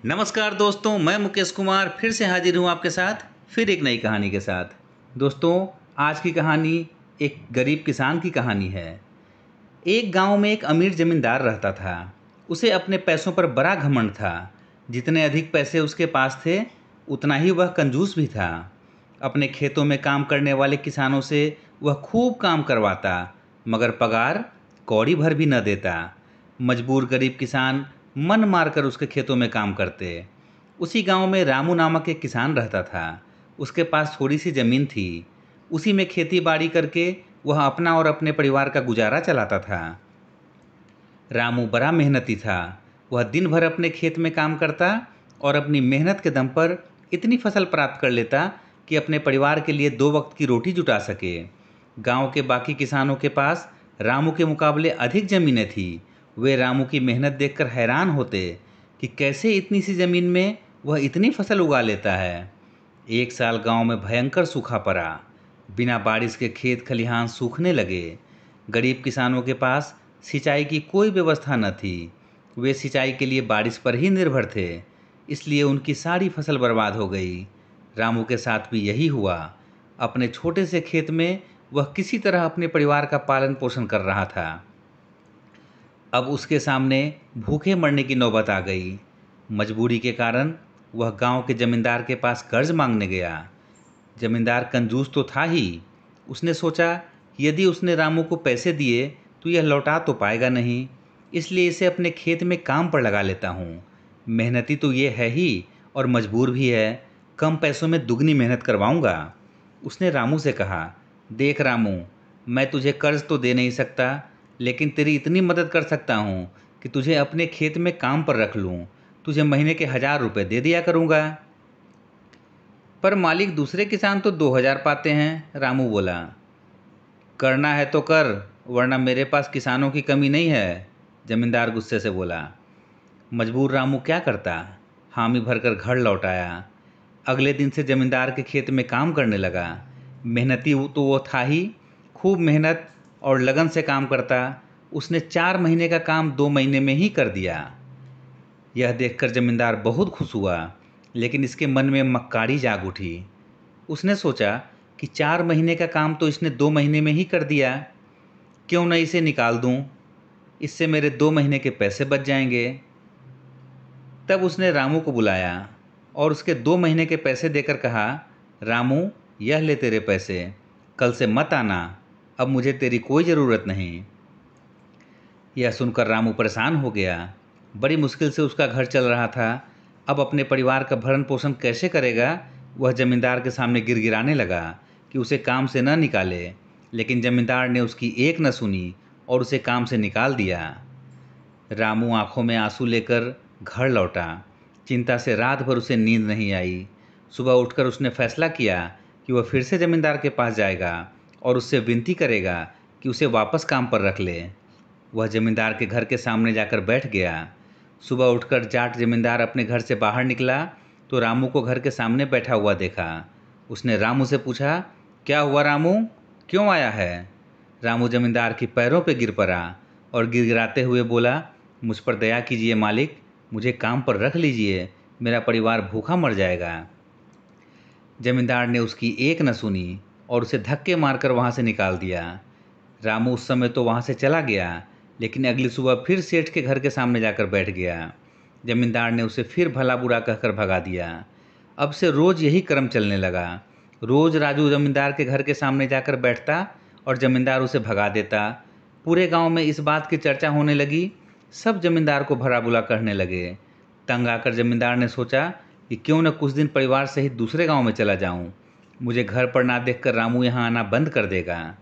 नमस्कार दोस्तों, मैं मुकेश कुमार फिर से हाजिर हूँ आपके साथ फिर एक नई कहानी के साथ। दोस्तों, आज की कहानी एक गरीब किसान की कहानी है। एक गांव में एक अमीर जमींदार रहता था। उसे अपने पैसों पर बड़ा घमंड था। जितने अधिक पैसे उसके पास थे, उतना ही वह कंजूस भी था। अपने खेतों में काम करने वाले किसानों से वह खूब काम करवाता, मगर पगार कौड़ी भर भी न देता। मजबूर गरीब किसान मन मारकर उसके खेतों में काम करते। उसी गांव में रामू नामक एक किसान रहता था। उसके पास थोड़ी सी जमीन थी। उसी में खेती बाड़ी करके वह अपना और अपने परिवार का गुजारा चलाता था। रामू बड़ा मेहनती था। वह दिन भर अपने खेत में काम करता और अपनी मेहनत के दम पर इतनी फसल प्राप्त कर लेता कि अपने परिवार के लिए 2 वक्त की रोटी जुटा सके। गांव के बाकी किसानों के पास रामू के मुकाबले अधिक ज़मीनें थी। वे रामू की मेहनत देखकर हैरान होते कि कैसे इतनी सी ज़मीन में वह इतनी फसल उगा लेता है। एक साल गांव में भयंकर सूखा पड़ा। बिना बारिश के खेत खलिहान सूखने लगे। गरीब किसानों के पास सिंचाई की कोई व्यवस्था न थी। वे सिंचाई के लिए बारिश पर ही निर्भर थे, इसलिए उनकी सारी फसल बर्बाद हो गई। रामू के साथ भी यही हुआ। अपने छोटे से खेत में वह किसी तरह अपने परिवार का पालन पोषण कर रहा था। अब उसके सामने भूखे मरने की नौबत आ गई। मजबूरी के कारण वह गांव के जमींदार के पास कर्ज मांगने गया। जमींदार कंजूस तो था ही। उसने सोचा कि यदि उसने रामू को पैसे दिए तो यह लौटा तो पाएगा नहीं, इसलिए इसे अपने खेत में काम पर लगा लेता हूँ। मेहनती तो ये है ही और मजबूर भी है। कम पैसों में दुगनी मेहनत करवाऊँगा। उसने रामू से कहा, देख रामू, मैं तुझे कर्ज तो दे नहीं सकता, लेकिन तेरी इतनी मदद कर सकता हूँ कि तुझे अपने खेत में काम पर रख लूँ। तुझे महीने के 1,000 रुपये दे दिया करूँगा। पर मालिक, दूसरे किसान तो 2,000 पाते हैं, रामू बोला। करना है तो कर, वरना मेरे पास किसानों की कमी नहीं है, जमींदार गुस्से से बोला। मजबूर रामू क्या करता, हामी भरकर घर लौट आया। अगले दिन से जमींदार के खेत में काम करने लगा। मेहनती तो वो था ही, खूब मेहनत और लगन से काम करता। उसने 4 महीने का काम 2 महीने में ही कर दिया। यह देखकर जमींदार बहुत खुश हुआ, लेकिन इसके मन में मक्कारी जाग उठी। उसने सोचा कि 4 महीने का काम तो इसने 2 महीने में ही कर दिया, क्यों न इसे निकाल दूं। इससे मेरे 2 महीने के पैसे बच जाएंगे। तब उसने रामू को बुलाया और उसके 2 महीने के पैसे देकर कहा, रामू, यह ले तेरे पैसे, कल से मत आना, अब मुझे तेरी कोई ज़रूरत नहीं। यह सुनकर रामू परेशान हो गया। बड़ी मुश्किल से उसका घर चल रहा था। अब अपने परिवार का भरण पोषण कैसे करेगा। वह जमींदार के सामने गिड़गिड़ाने लगा कि उसे काम से न निकाले, लेकिन जमींदार ने उसकी एक न सुनी और उसे काम से निकाल दिया। रामू आंखों में आंसू लेकर घर लौटा। चिंता से रात भर उसे नींद नहीं आई। सुबह उठकर उसने फैसला किया कि वह फिर से जमींदार के पास जाएगा और उससे विनती करेगा कि उसे वापस काम पर रख ले। वह जमींदार के घर के सामने जाकर बैठ गया। सुबह उठकर जाट जमींदार अपने घर से बाहर निकला तो रामू को घर के सामने बैठा हुआ देखा। उसने रामू से पूछा, क्या हुआ रामू, क्यों आया है। रामू जमींदार के पैरों पे गिर पड़ा और गिड़गिड़ाते हुए बोला, मुझ पर दया कीजिए मालिक, मुझे काम पर रख लीजिए, मेरा परिवार भूखा मर जाएगा। जमींदार ने उसकी एक न सुनी और उसे धक्के मारकर वहाँ से निकाल दिया। रामू उस समय तो वहाँ से चला गया, लेकिन अगली सुबह फिर सेठ के घर के सामने जाकर बैठ गया। जमींदार ने उसे फिर भला बुरा कहकर भगा दिया। अब से रोज़ यही क्रम चलने लगा। रोज़ राजू जमींदार के घर के सामने जाकर बैठता और जमींदार उसे भगा देता। पूरे गांव में इस बात की चर्चा होने लगी। सब जमींदार को भला बुरा कहने लगे। तंग आकर जमींदार ने सोचा कि क्यों न कुछ दिन परिवार सहित दूसरे गांव में चला जाऊं। मुझे घर पर ना देखकर रामू यहाँ आना बंद कर देगा।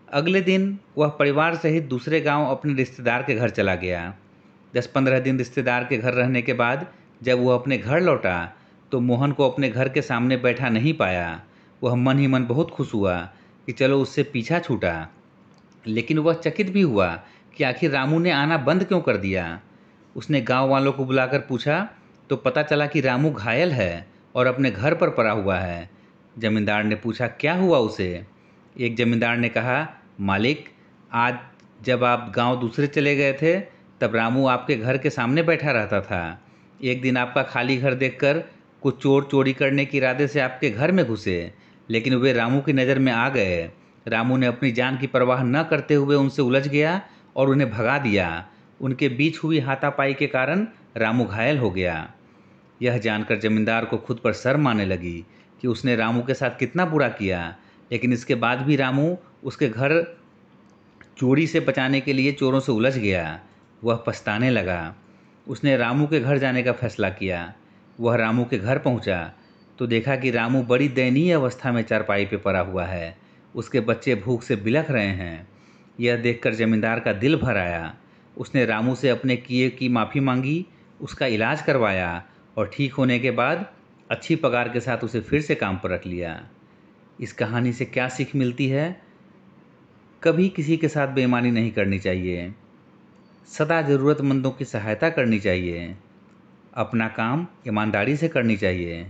अगले दिन वह परिवार सहित दूसरे गांव अपने रिश्तेदार के घर चला गया। 10-15 दिन रिश्तेदार के घर रहने के बाद जब वह अपने घर लौटा तो मोहन को अपने घर के सामने बैठा नहीं पाया। वह मन ही मन बहुत खुश हुआ कि चलो उससे पीछा छूटा, लेकिन वह चकित भी हुआ कि आखिर रामू ने आना बंद क्यों कर दिया। उसने गांव वालों को बुलाकर पूछा तो पता चला कि रामू घायल है और अपने घर पर पड़ा हुआ है। जमींदार ने पूछा, क्या हुआ उसे। एक जमींदार ने कहा, मालिक, आज जब आप गांव दूसरे चले गए थे तब रामू आपके घर के सामने बैठा रहता था। एक दिन आपका खाली घर देखकर कुछ चोर चोरी करने के इरादे से आपके घर में घुसे, लेकिन वे रामू की नज़र में आ गए। रामू ने अपनी जान की परवाह न करते हुए उनसे उलझ गया और उन्हें भगा दिया। उनके बीच हुई हाथापाई के कारण रामू घायल हो गया। यह जानकर जमींदार को खुद पर शर्म आने लगी कि उसने रामू के साथ कितना बुरा किया, लेकिन इसके बाद भी रामू उसके घर चोरी से बचाने के लिए चोरों से उलझ गया। वह पछताने लगा। उसने रामू के घर जाने का फैसला किया। वह रामू के घर पहुंचा तो देखा कि रामू बड़ी दयनीय अवस्था में चारपाई पे पड़ा हुआ है। उसके बच्चे भूख से बिलख रहे हैं। यह देखकर जमींदार का दिल भर आया। उसने रामू से अपने किए की माफ़ी मांगी, उसका इलाज करवाया और ठीक होने के बाद अच्छी पगार के साथ उसे फिर से काम पर रख लिया। इस कहानी से क्या सीख मिलती है? कभी किसी के साथ बेईमानी नहीं करनी चाहिए। सदा ज़रूरतमंदों की सहायता करनी चाहिए। अपना काम ईमानदारी से करनी चाहिए।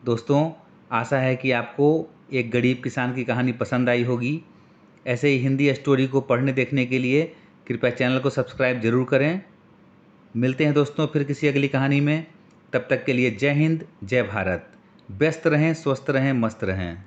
दोस्तों, आशा है कि आपको एक गरीब किसान की कहानी पसंद आई होगी। ऐसे ही हिंदी स्टोरी को पढ़ने देखने के लिए कृपया चैनल को सब्सक्राइब ज़रूर करें। मिलते हैं दोस्तों फिर किसी अगली कहानी में। तब तक के लिए जय हिंद, जय भारत। व्यस्त रहें, स्वस्थ रहें, मस्त रहें।